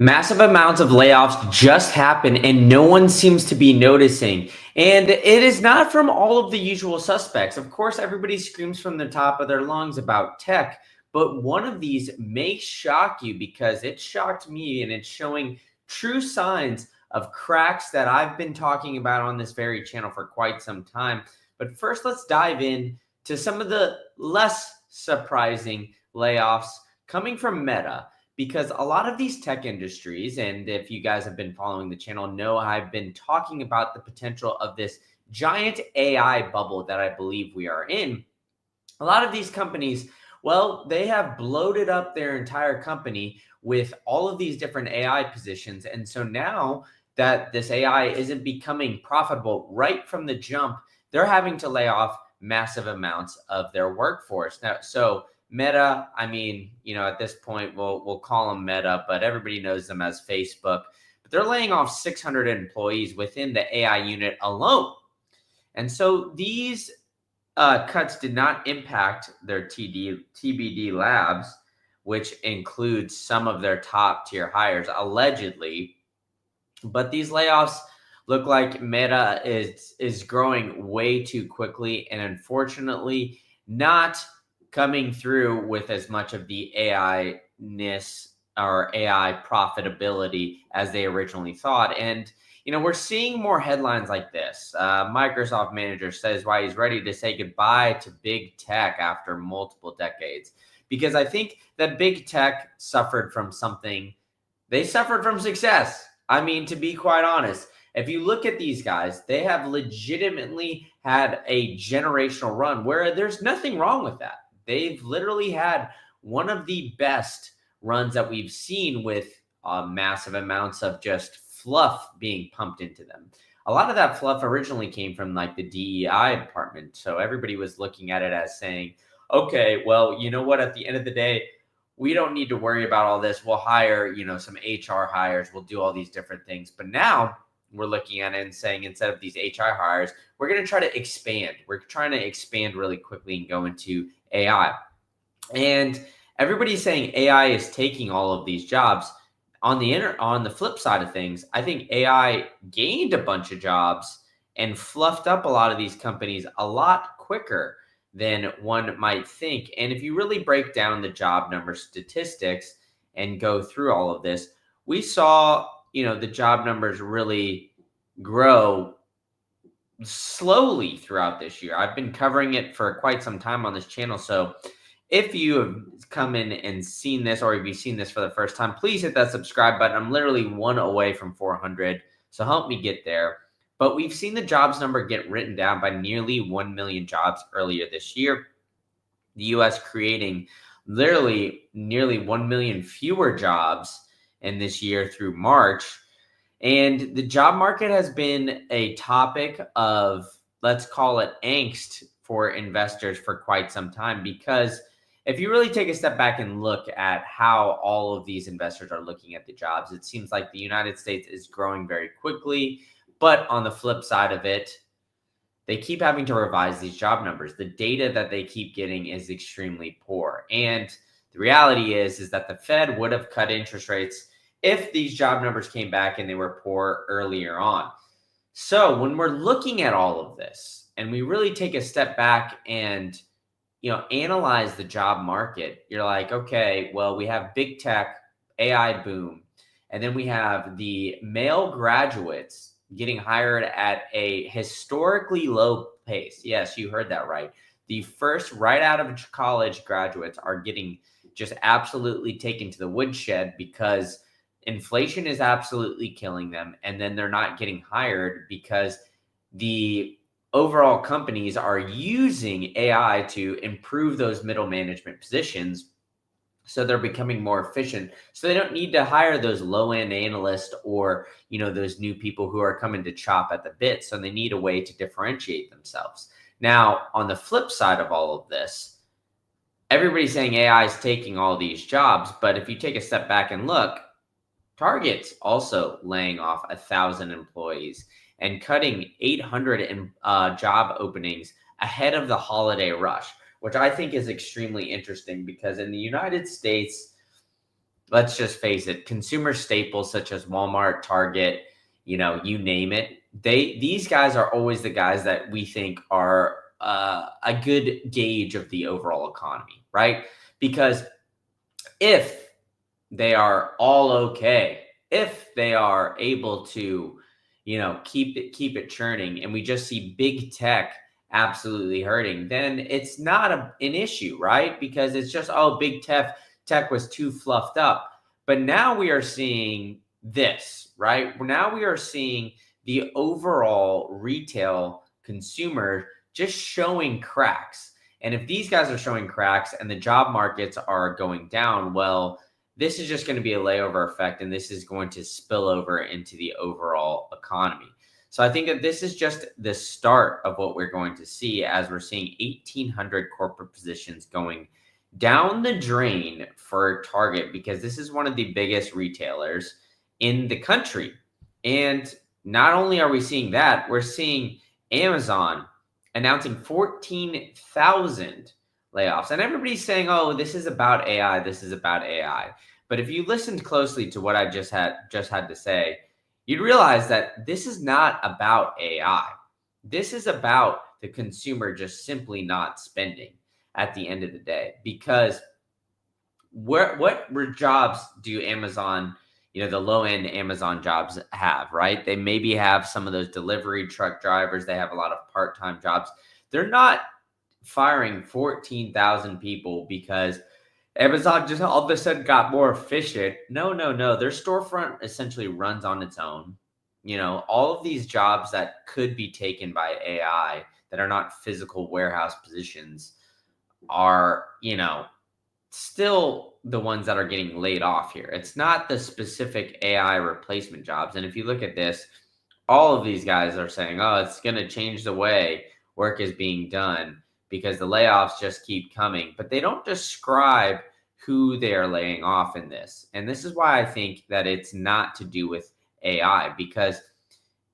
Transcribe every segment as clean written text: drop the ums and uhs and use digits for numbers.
Massive amounts of layoffs just happen and no one seems to be noticing. And it is not from all of the usual suspects. Of course, everybody screams from the top of their lungs about tech, but one of these may shock you because it shocked me and it's showing true signs of cracks that I've been talking about on this very channel for quite some time. But first, let's dive in to some of the less surprising layoffs coming from Meta, because a lot of these tech industries, and if you guys have been following the channel, know I've been talking about the potential of this giant AI bubble that I believe we are in. A lot of these companies, well, they have bloated up their entire company with all of these different AI positions. And so now that this AI isn't becoming profitable right from the jump, they're having to lay off massive amounts of their workforce. Now, so Meta, I mean, at this point, we'll call them Meta, but everybody knows them as Facebook. But they're laying off 600 employees within the AI unit alone. And so these cuts did not impact their TBD labs, which includes some of their top tier hires, allegedly. But these layoffs look like Meta is growing way too quickly, and unfortunately, not coming through with as much of the AI-ness or AI profitability as they originally thought. And we're seeing more headlines like this. Microsoft manager says why he's ready to say goodbye to big tech after multiple decades. Because I think that big tech suffered from something. They suffered from success. I mean, to be quite honest, if you look at these guys, they have legitimately had a generational run where there's nothing wrong with that. They've literally had one of the best runs that we've seen with massive amounts of just fluff being pumped into them. A lot of that fluff originally came from like the DEI department. So everybody was looking at it as saying, okay, well, you know what? At the end of the day, we don't need to worry about all this. We'll hire, some HR hires. We'll do all these different things. But now we're looking at it and saying, instead of these HR hires, we're going to try to expand. We're trying to expand really quickly and go into AI. And everybody's saying AI is taking all of these jobs. On the flip side of things, I think AI gained a bunch of jobs and fluffed up a lot of these companies a lot quicker than one might think. And if you really break down the job number statistics and go through all of this, we saw, the job numbers really grow slowly throughout this year. I've been covering it for quite some time on this channel. So if you have come in and seen this, or if you've seen this for the first time, please hit that subscribe button. I'm literally one away from 400. So help me get there. But we've seen the jobs number get written down by nearly 1 million jobs earlier this year. The U.S. creating literally nearly 1 million fewer jobs in this year through March. And the job market has been a topic of, let's call it, angst for investors for quite some time, because if you really take a step back and look at how all of these investors are looking at the jobs, it seems like the United States is growing very quickly. But on the flip side of it, they keep having to revise these job numbers. The data that they keep getting is extremely poor. And the reality is that the Fed would have cut interest rates if these job numbers came back and they were poor earlier on. So when we're looking at all of this and we really take a step back and analyze the job market, you're like, okay, well, we have big tech, AI boom, and then we have the male graduates getting hired at a historically low pace. Yes, you heard that right. The first right out of college graduates are getting just absolutely taken to the woodshed because inflation is absolutely killing them. And then they're not getting hired because the overall companies are using AI to improve those middle management positions. So they're becoming more efficient. So they don't need to hire those low-end analysts or, those new people who are coming to chop at the bit. So they need a way to differentiate themselves. Now, on the flip side of all of this, everybody's saying AI is taking all these jobs. But if you take a step back and look, Target's also laying off 1,000 employees and cutting 800 job openings ahead of the holiday rush, which I think is extremely interesting because in the United States, let's just face it, consumer staples such as Walmart, Target, you name it, these guys are always the guys that we think are a good gauge of the overall economy, right? Because if they are all okay, if they are able to, keep it churning, and we just see big tech absolutely hurting, then it's not an issue, right? Because it's just, oh, big tech was too fluffed up. But now we are seeing this, right? Now we are seeing the overall retail consumer just showing cracks. And if these guys are showing cracks and the job markets are going down, well, this is just going to be a layover effect, and this is going to spill over into the overall economy. So I think that this is just the start of what we're going to see, as we're seeing 1,800 corporate positions going down the drain for Target, because this is one of the biggest retailers in the country. And not only are we seeing that, we're seeing Amazon announcing 14,000 layoffs. And everybody's saying, oh, this is about AI. This is about AI. But if you listened closely to what I just had to say, you'd realize that this is not about AI. This is about the consumer just simply not spending at the end of the day. Because what jobs do Amazon, the low end Amazon jobs have, right? They maybe have some of those delivery truck drivers. They have a lot of part-time jobs. They're not firing 14,000 people because Amazon just all of a sudden got more efficient. No. Their storefront essentially runs on its own. All of these jobs that could be taken by AI that are not physical warehouse positions are, still the ones that are getting laid off here. It's not the specific AI replacement jobs. And if you look at this, all of these guys are saying, oh, it's going to change the way work is being done, because the layoffs just keep coming. But they don't describe who they are laying off in this. And this is why I think that it's not to do with AI, because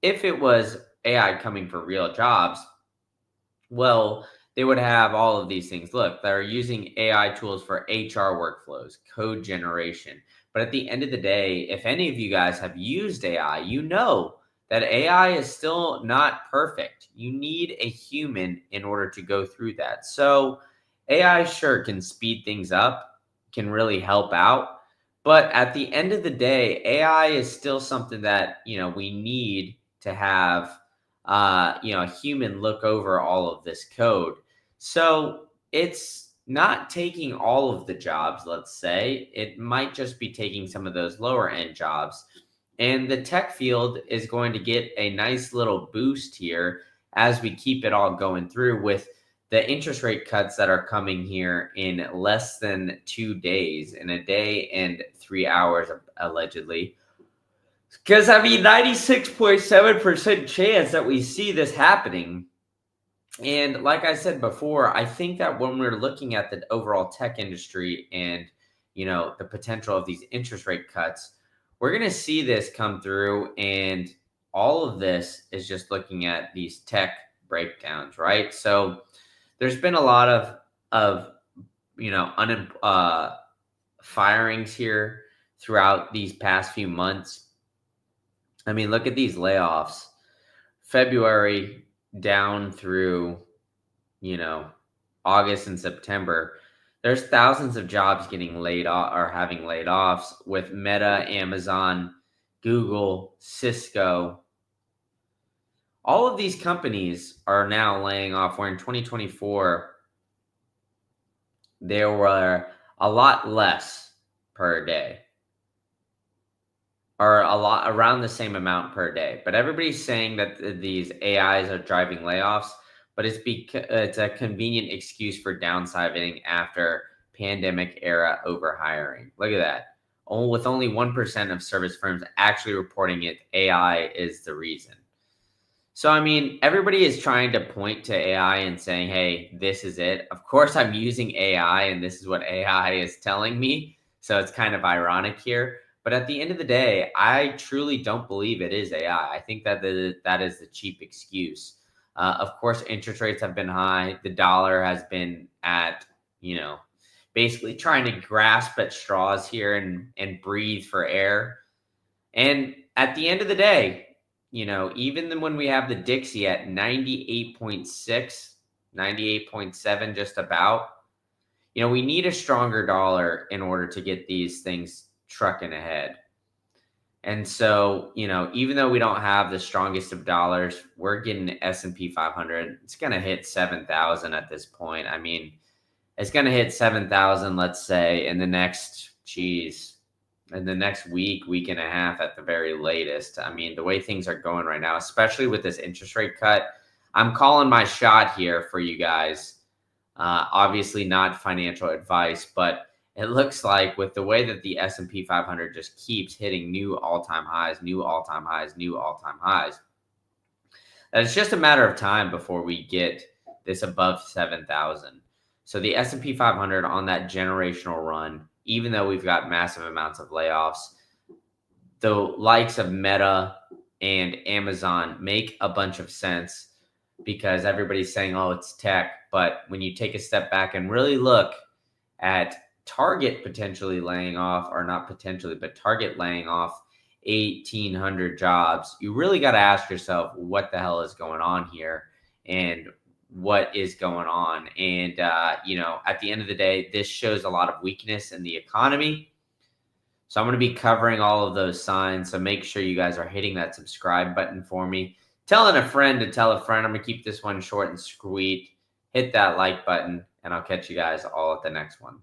if it was AI coming for real jobs, well, they would have all of these things. Look, they're using AI tools for HR workflows, code generation. But at the end of the day, if any of you guys have used AI, you know that AI is still not perfect. You need a human in order to go through that. So AI sure can speed things up, can really help out. But at the end of the day, AI is still something that, we need to have, a human look over all of this code. So it's not taking all of the jobs, let's say. It might just be taking some of those lower end jobs. And the tech field is going to get a nice little boost here as we keep it all going through, with the interest rate cuts that are coming here in less than 2 days, in a day and 3 hours, allegedly. Because, 96.7% chance that we see this happening. And like I said before, I think that when we're looking at the overall tech industry and, the potential of these interest rate cuts, we're going to see this come through. And all of this is just looking at these tech breakdowns, right? So there's been a lot of firings here throughout these past few months. I mean, look at these layoffs. February down through, August and September, there's thousands of jobs getting laid off or having layoffs with Meta, Amazon, Google, Cisco. All of these companies are now laying off, where in 2024, there were a lot less per day, or a lot around the same amount per day. But everybody's saying that these AIs are driving layoffs, but it's a convenient excuse for downsizing after pandemic era overhiring. Look at that. With only 1% of service firms actually reporting it, AI is the reason. So, I mean, everybody is trying to point to AI and saying, hey, this is it. Of course, I'm using AI, and this is what AI is telling me. So it's kind of ironic here. But at the end of the day, I truly don't believe it is AI. I think that that is the cheap excuse. Of course, interest rates have been high. The dollar has been at, basically trying to grasp at straws here and breathe for air. And at the end of the day, even when we have the Dixie at 98.6, 98.7, just about, we need a stronger dollar in order to get these things trucking ahead. And so, even though we don't have the strongest of dollars, we're getting the S&P 500. It's going to hit 7,000 at this point. I mean, it's going to hit 7,000, let's say, in the next week and a half at the very latest. I mean, the way things are going right now, especially with this interest rate cut, I'm calling my shot here for you guys. Obviously not financial advice, but it looks like with the way that the S&P 500 just keeps hitting new all-time highs, new all-time highs, new all-time highs, that it's just a matter of time before we get this above 7,000. So the S&P 500 on that generational run, even though we've got massive amounts of layoffs, the likes of Meta and Amazon make a bunch of sense because everybody's saying, oh, it's tech. But when you take a step back and really look at Target potentially laying off, or not potentially, but Target laying off 1,800 jobs, you really got to ask yourself what the hell is going on here and what is going on. And, at the end of the day, this shows a lot of weakness in the economy. So I'm going to be covering all of those signs. So make sure you guys are hitting that subscribe button for me. Telling a friend to tell a friend. I'm going to keep this one short and sweet. Hit that like button, and I'll catch you guys all at the next one.